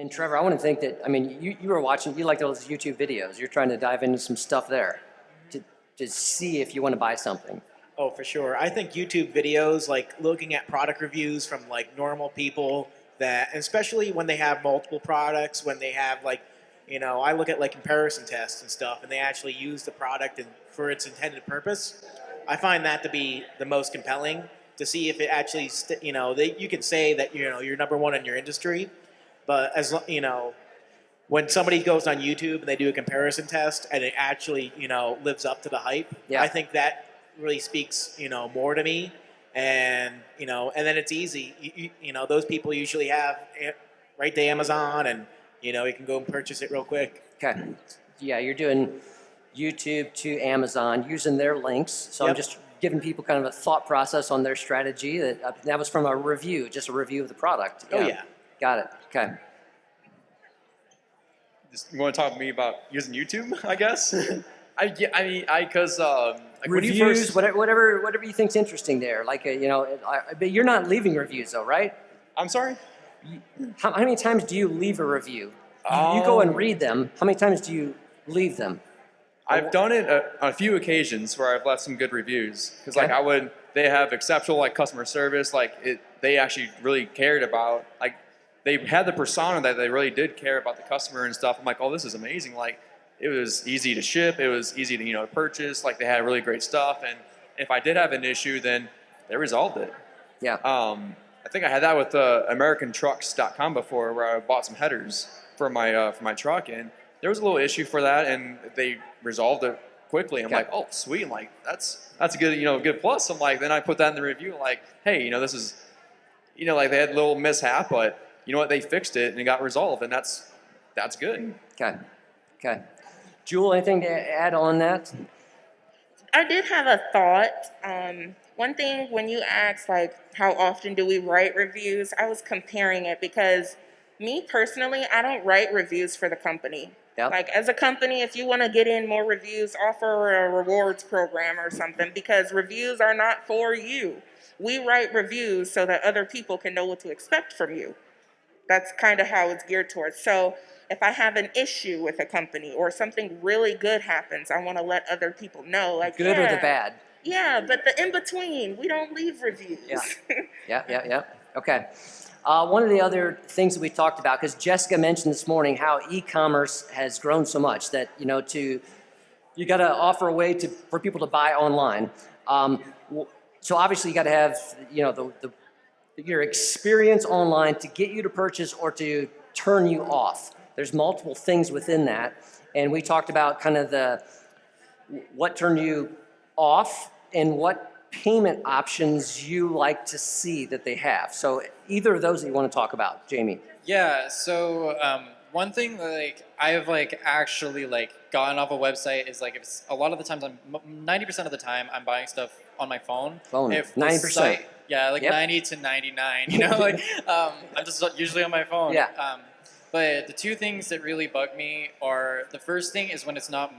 And Trevor, I want to think that, I mean, you were watching, you like those YouTube videos. You're trying to dive into some stuff there to see if you want to buy something. Oh, for sure. I think YouTube videos, like looking at product reviews from like normal people that, especially when they have multiple products, when they have like, I look at like comparison tests and stuff, and they actually use the product and for its intended purpose. I find that to be the most compelling to see if it actually, you can say that you're number one in your industry, but when somebody goes on YouTube and they do a comparison test and it actually, lives up to the hype, Yeah. I think that really speaks, more to me. And, and then it's easy. Those people usually have right to Amazon and, you can go and purchase it real quick. Okay. Yeah, you're doing YouTube to Amazon using their links. So Yep. I'm just giving people kind of a thought process on their strategy. That was from a review, just a review of the product. Oh, yeah. Got it. Okay. You want to talk to me about using YouTube, I guess? Because like Reviews, whatever you think's interesting there. Like, but you're not leaving reviews though, right? I'm sorry? How many times do you leave a review? You go and read them. How many times do you leave them? I've done it on a few occasions where I've left some good reviews. Because Okay. they have exceptional like customer service. They actually really cared about, like, they had the persona that they really did care about the customer and stuff. I'm like, oh, this is amazing. Like, it was easy to ship. It was easy to purchase. Like, they had really great stuff. And if I did have an issue, then they resolved it. Yeah. I think I had that with AmericanTrucks.com before, where I bought some headers for my truck, and there was a little issue for that, and they resolved it quickly. I'm Okay. like, oh, sweet. I'm like, that's a good good plus. I'm like, then I put that in the review, like, hey, this is, like they had a little mishap, but you know what, they fixed it and it got resolved, and that's good. Okay. Okay. Jewel, anything to add on that? I did have a thought. One thing, when you asked, like, how often do we write reviews, I was comparing it because me personally, I don't write reviews for the company. Yep. Like, as a company, if you want to get in more reviews, offer a rewards program or something, because reviews are not for you. We write reviews so that other people can know what to expect from you. That's kind of how it's geared towards. So if I have an issue with a company or something really good happens, I want to let other people know. Like, Good or the bad? Yeah, but the in-between, we don't leave reviews. Yeah. Okay. One of the other things that we talked about, because Jessica mentioned this morning how e-commerce has grown so much that, you got to offer a way for people to buy online. So obviously you got to have, your experience online to get you to purchase or to turn you off. There's multiple things within that. And we talked about kind of what turned you off and what payment options you like to see that they have. So either of those that you want to talk about, Jamie. Yeah, so one thing that I've actually gotten off a website is if a lot of the times 90% of the time I'm buying stuff on my phone. If 90%. Yeah, Yep. 90 to 99, I'm just usually on my phone. Yeah. But the two things that really bug me are, the first thing is when it's not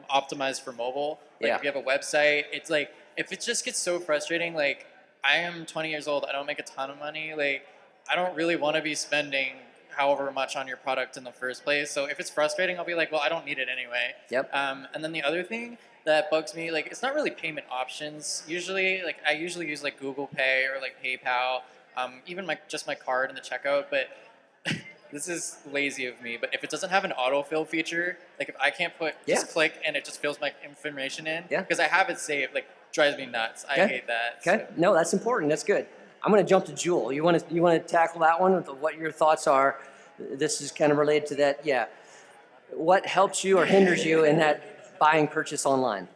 optimized for mobile. Yeah. If you have a website, it's if it just gets so frustrating, I am 20 years old, I don't make a ton of money, I don't really want to be spending however much on your product in the first place. So if it's frustrating, I'll be like, well, I don't need it anyway. Yep. And then the other thing that bugs me, it's not really payment options. Usually, I usually use Google Pay or PayPal, even just my card in the checkout. But this is lazy of me. But if it doesn't have an autofill feature, if I can't just click and it just fills my information in, because I have it saved, drives me nuts. I hate that. Okay. So. No, that's important. That's good. I'm going to jump to Jewel. You want to tackle that one with what your thoughts are? This is kind of related to that. Yeah. What helps you or hinders you in that buying purchase online?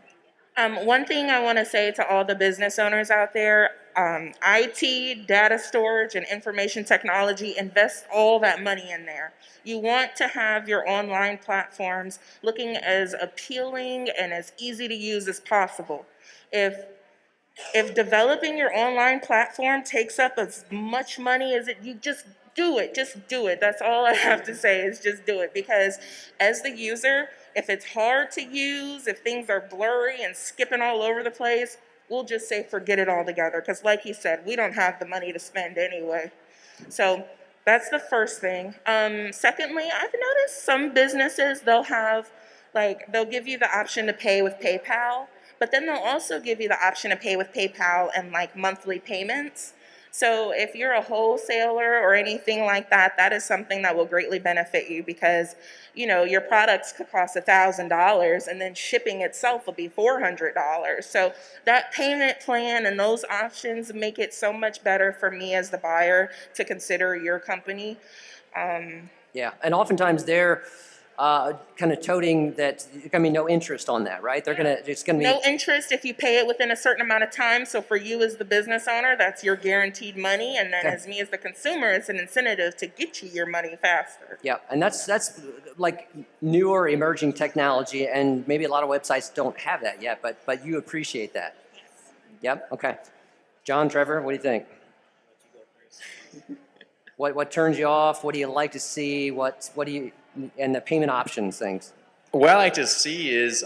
One thing I want to say to all the business owners out there, IT, data storage, and information technology, invest all that money in there. You want to have your online platforms looking as appealing and as easy to use as possible. If developing your online platform takes up as much money as you just do it. Just do it. That's all I have to say is just do it. Because as the user, if it's hard to use, if things are blurry and skipping all over the place, we'll just say forget it altogether. Because like he said, we don't have the money to spend anyway. So That's the first thing. Secondly, I've noticed some businesses, they'll give you the option to pay with PayPal, but then they'll also give you the option to pay with PayPal and like monthly payments. So if you're a wholesaler or anything like that, that is something that will greatly benefit you because, your products could cost $1,000 and then shipping itself will be $400. So that payment plan and those options make it so much better for me as the buyer to consider your company. Yeah, and oftentimes they're kind of toting that there's gonna be no interest on that, right? It's gonna be No interest if you pay it within a certain amount of time. So for you as the business owner, that's your guaranteed money. And then Okay. as me as the consumer, it's an incentive to get you your money faster. Yeah, and that's like newer emerging technology, and maybe a lot of websites don't have that yet, but you appreciate that. Yep. Okay. John, Trevor, what do you think? What turns you off? What do you like to see? What do you and the payment options things? What I like to see is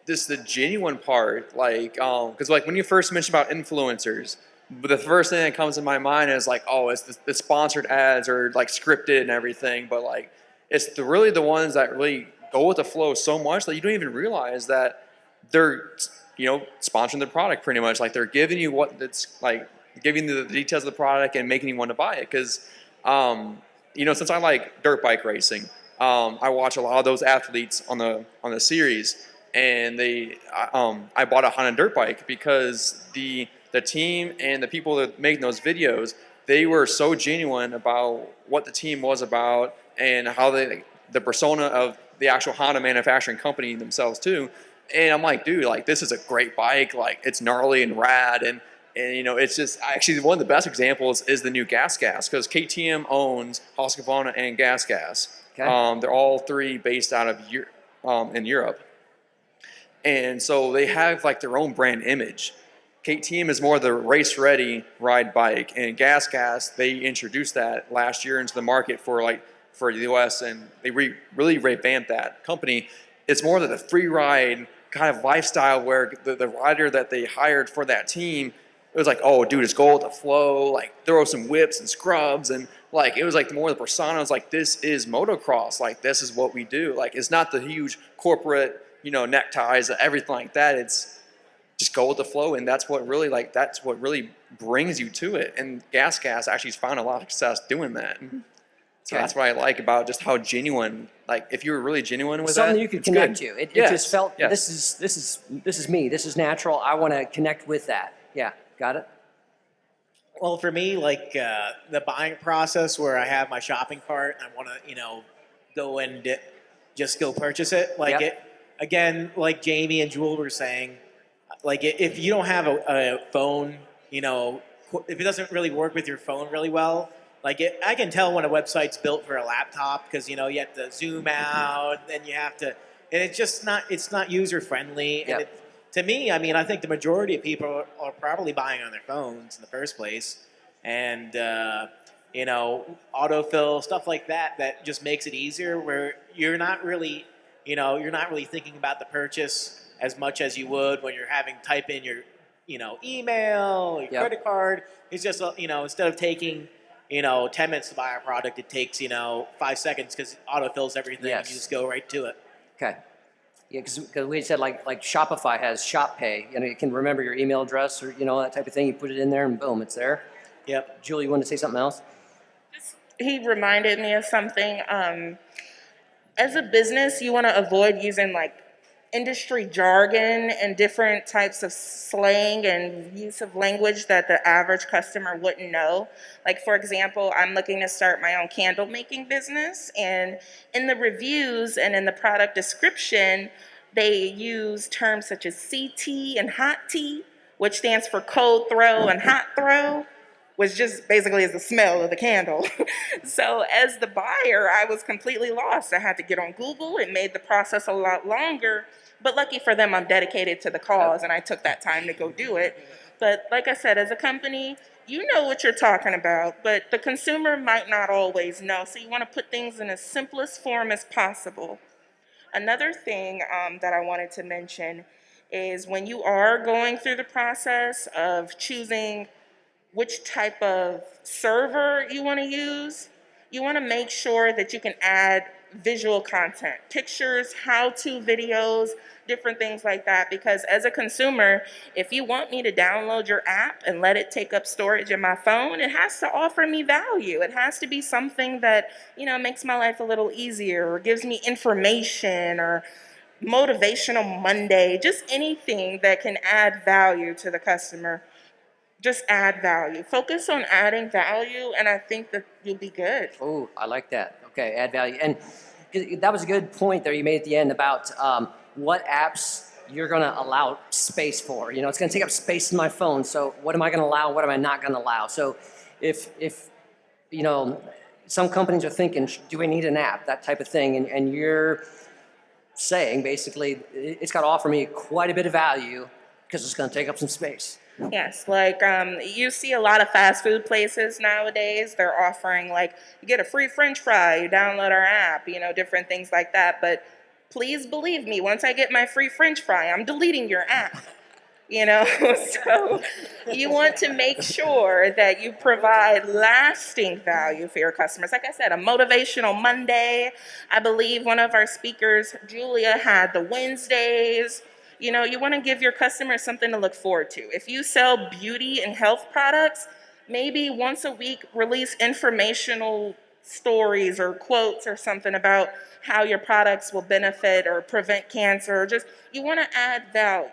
just the genuine part, like because like when you first mentioned about influencers, but the first thing that comes to my mind is like, oh, it's the sponsored ads or like scripted and everything, but like it's really the ones that really go with the flow so much that you don't even realize that they're sponsoring the product pretty much. Like they're giving you what it's like, giving you the details of the product and making you want to buy it. Because since I like dirt bike racing, I watch a lot of those athletes on the series, and I bought a Honda dirt bike because the team and the people that making those videos, they were so genuine about what the team was about and how the persona of the actual Honda manufacturing company themselves too. And I'm like, dude, like this is a great bike, like it's gnarly and rad, and it's just actually one of the best examples is the new Gas because KTM owns Husqvarna and Gas. Okay. They're all three based out of in Europe, and so they have like their own brand image. KTM is more the race-ready ride bike, and Gas they introduced that last year into the market for the U.S. and they really revamped that company. It's more of the free ride kind of lifestyle where the rider that they hired for that team, it was like, oh, dude, it's go with the flow, like throw some whips and scrubs, and like it was like more the persona. It was like, this is motocross, like this is what we do. Like it's not the huge corporate, neckties, everything like that. It's just go with the flow, and that's what really brings you to it. And Gas actually found a lot of success doing that. So Okay. that's what I like about just how genuine. Like if you were really genuine with Something that, you could it's connect good. to. It Yes, just felt yes. this is me. This is natural. I want to connect with that. Yeah, got it. Well, for me, like the buying process where I have my shopping cart and I want to, go and just go purchase it. Like Yep. it again, like Jamie and Jewel were saying, like if you don't have a phone, if it doesn't really work with your phone really well, I can tell when a website's built for a laptop because you have to zoom out and you have to, and it's not user friendly. Yep. And to me, I mean, I think the majority of people are probably buying on their phones in the first place, and autofill stuff like that just makes it easier. Where you're not really thinking about the purchase as much as you would when you're having to type in your email, your Yep. credit card. It's just instead of taking 10 minutes to buy a product, it takes 5 seconds because it autofills everything and Yes. you just go right to it. Okay. Yeah, because we said like Shopify has Shop Pay. It can remember your email address or that type of thing. You put it in there and boom, it's there. Yep. Julie, you want to say something else? He reminded me of something. As a business, you want to avoid using like industry jargon and different types of slang and use of language that the average customer wouldn't know. Like, for example, I'm looking to start my own candle making business, and in the reviews and in the product description, they use terms such as CT and hot tea, which stands for cold throw and hot throw, which just basically is the smell of the candle. So as the buyer, I was completely lost. I had to get on Google. It made the process a lot longer, but lucky for them, I'm dedicated to the cause and I took that time to go do it. But like I said, as a company, you know what you're talking about, but the consumer might not always know. So you want to put things in the simplest form as possible. Another thing that I wanted to mention is when you are going through the process of choosing which type of server you want to use, you want to make sure that you can add visual content, pictures, how-to videos, different things like that. Because as a consumer, if you want me to download your app and let it take up storage in my phone, it has to offer me value. It has to be something that, makes my life a little easier or gives me information or motivational Monday, just anything that can add value to the customer. Just add value. Focus on adding value, and I think that you'll be good. Oh, I like that. Okay, add value. And that was a good point there you made at the end about what apps you're going to allow space for. It's going to take up space in my phone. So what am I going to allow? What am I not going to allow? So if some companies are thinking, do we need an app? That type of thing. And you're saying basically it's got to offer me quite a bit of value because it's going to take up some space. Yes, like you see a lot of fast food places nowadays. They're offering you get a free French fry, you download our app, different things like that. But please believe me, once I get my free French fry, I'm deleting your app. So you want to make sure that you provide lasting value for your customers. Like I said, a motivational Monday. I believe one of our speakers, Julia, had the Wednesdays. You want to give your customers something to look forward to. If you sell beauty and health products, maybe once a week release informational stories or quotes or something about how your products will benefit or prevent cancer. Just you want to add value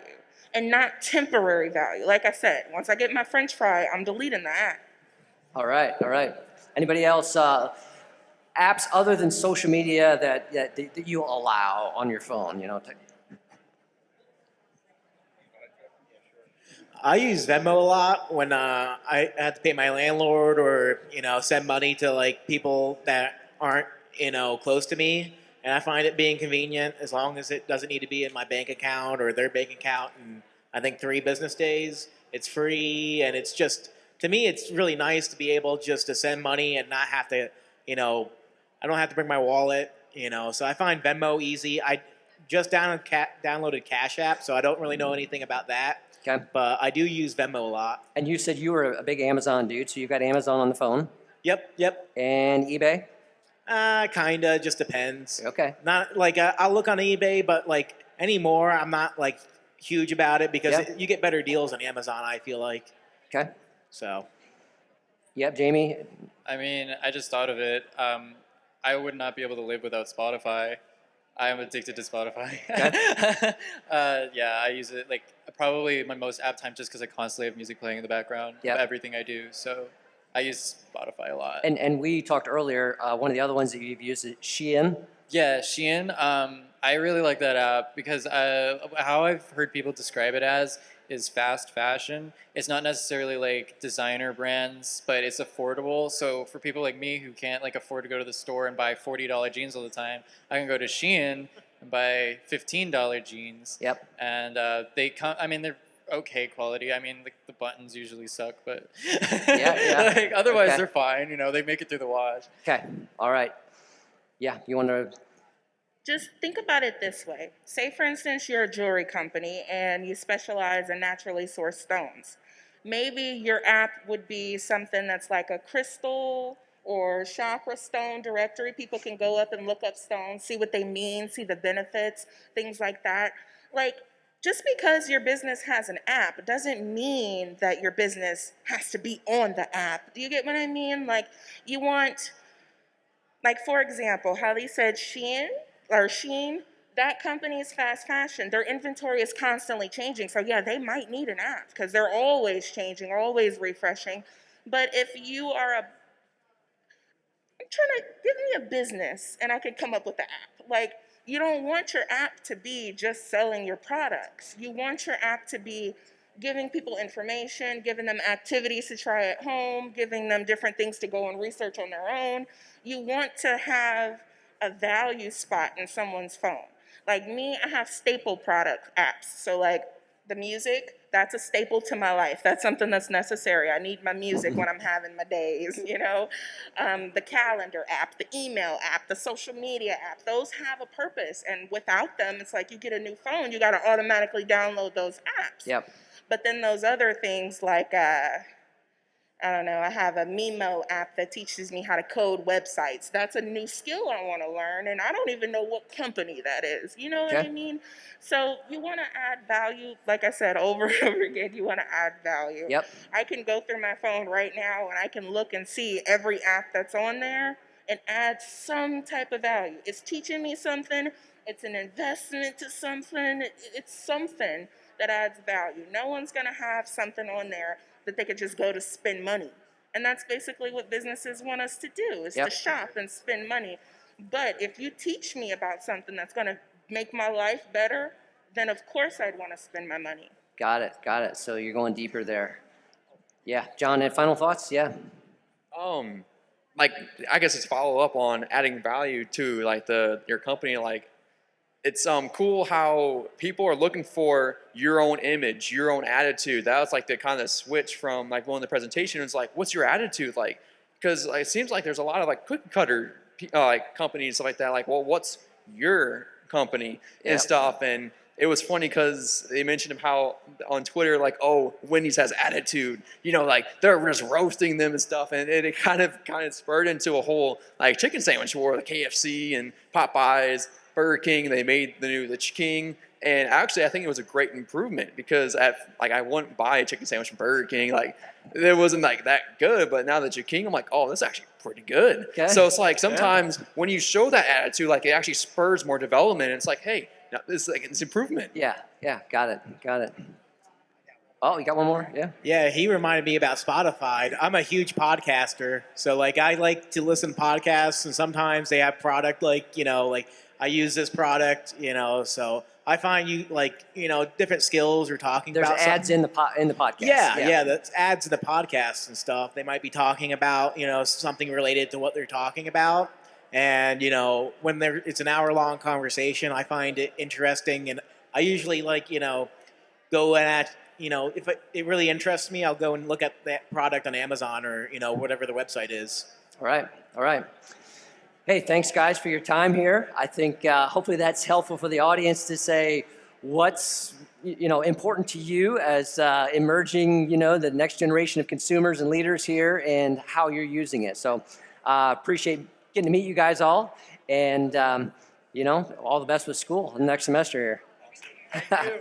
and not temporary value. Like I said, once I get my French fry, I'm deleting the app. All right. Anybody else? Apps other than social media that you allow on your phone, I use Venmo a lot when I have to pay my landlord or send money to people that aren't close to me, and I find it being convenient as long as it doesn't need to be in my bank account or their bank account. And I think 3 business days, it's free, and it's just to me it's really nice to be able just to send money and not have to I don't have to bring my wallet. So I find Venmo easy. I just downloaded Cash App, so I don't really know anything about that. Okay. But I do use Venmo a lot. And you said you were a big Amazon dude, so you've got Amazon on the phone. Yep. And eBay? Kinda, just depends. Okay. Not I'll look on eBay, but anymore, I'm not huge about it because Yep. you get better deals on Amazon, I feel like. Okay. So. Yep, Jamie? I mean, I just thought of it. I would not be able to live without Spotify. I am addicted to Spotify. Yeah, I use it probably my most app time just because I constantly have music playing in the background Yep. of everything I do. So I use Spotify a lot. And we talked earlier, one of the other ones that you've used is Shein. Yeah, Shein. I really like that app because how I've heard people describe it as is fast fashion. It's not necessarily designer brands, but it's affordable. So for people like me who can't afford to go to the store and buy $40 jeans all the time, I can go to Shein and buy $15 jeans. Yep. And they come. I mean, they're okay quality. I mean, the buttons usually suck, but Yeah. otherwise Okay. they're fine. They make it through the wash. Okay. All right. Yeah, you want to... Just think about it this way. Say, for instance, you're a jewelry company and you specialize in naturally sourced stones. Maybe your app would be something that's like a crystal or chakra stone directory. People can go up and look up stones, see what they mean, see the benefits, things like that. Just because your business has an app doesn't mean that your business has to be on the app. Do you get what I mean? You want, for example, how they said Shein, that company is fast fashion. Their inventory is constantly changing. So yeah, they might need an app because they're always changing, always refreshing. But if you are I'm trying to give me a business and I could come up with the app. You don't want your app to be just selling your products. You want your app to be giving people information, giving them activities to try at home, giving them different things to go and research on their own. You want to have a value spot in someone's phone. Like me, I have staple product apps. So the music, that's a staple to my life. That's something that's necessary. I need my music when I'm having my days, The calendar app, the email app, the social media app, those have a purpose. And without them, it's like you get a new phone, you got to automatically download those apps. Yep. But then those other things I don't know, I have a Mimo app that teaches me how to code websites. That's a new skill I want to learn, and I don't even know what company that is. You know what I Okay. mean? So you want to add value, like I said, over and over again, you want to add value. Yep. I can go through my phone right now and I can look and see every app that's on there and add some type of value. It's teaching me something, it's an investment to something, it's something that adds value. No one's going to have something on there that they could just go to spend money. And that's basically what businesses want us to do, is Yep. to shop and spend money. But if you teach me about something that's going to make my life better, then of course I'd want to spend my money. Got it. Got it. So you're going deeper there. Yeah. John, any final thoughts? Yeah. Like I guess it's follow up on adding value to like your company. Like it's cool how people are looking for your own image, your own attitude. That was like the kind of switch from like one of the presentation. It's like, what's your attitude like? Because it seems like there's a lot of like cookie cutter like companies stuff like that. Like, well, what's your company and Yep. stuff? And it was funny because they mentioned how on Twitter, like, oh, Wendy's has attitude. You know, like they're just roasting them and stuff, and it kind of spurred into a whole like chicken sandwich war, like KFC and Popeyes, Burger King. They made the King, and actually, I think it was a great improvement because I wouldn't buy a chicken sandwich from Burger King. Like it wasn't like that good, but now the King, I'm like, oh, this is actually pretty good. Okay. So it's like sometimes when you show that attitude, like it actually spurs more development. And it's like, hey. No, this is like it's improvement. Yeah. Yeah. Got it. Got it. Oh, you got one more? Yeah. Yeah, he reminded me about Spotify. I'm a huge podcaster, so like I like to listen to podcasts, and sometimes they have product like like I use this product, so I find different skills or talking There's about ads something. in the podcast. Yeah, that's ads in the podcast and stuff. They might be talking about something related to what they're talking about. And when it's an hour-long conversation, I find it interesting, and I usually go at if it really interests me, I'll go and look at that product on Amazon or whatever the website is. All right. All right. Hey, thanks guys for your time here. I think hopefully that's helpful for the audience to say what's important to you as emerging the next generation of consumers and leaders here, and how you're using it. So appreciate getting to meet you guys all, and all the best with school next semester here. Thank you.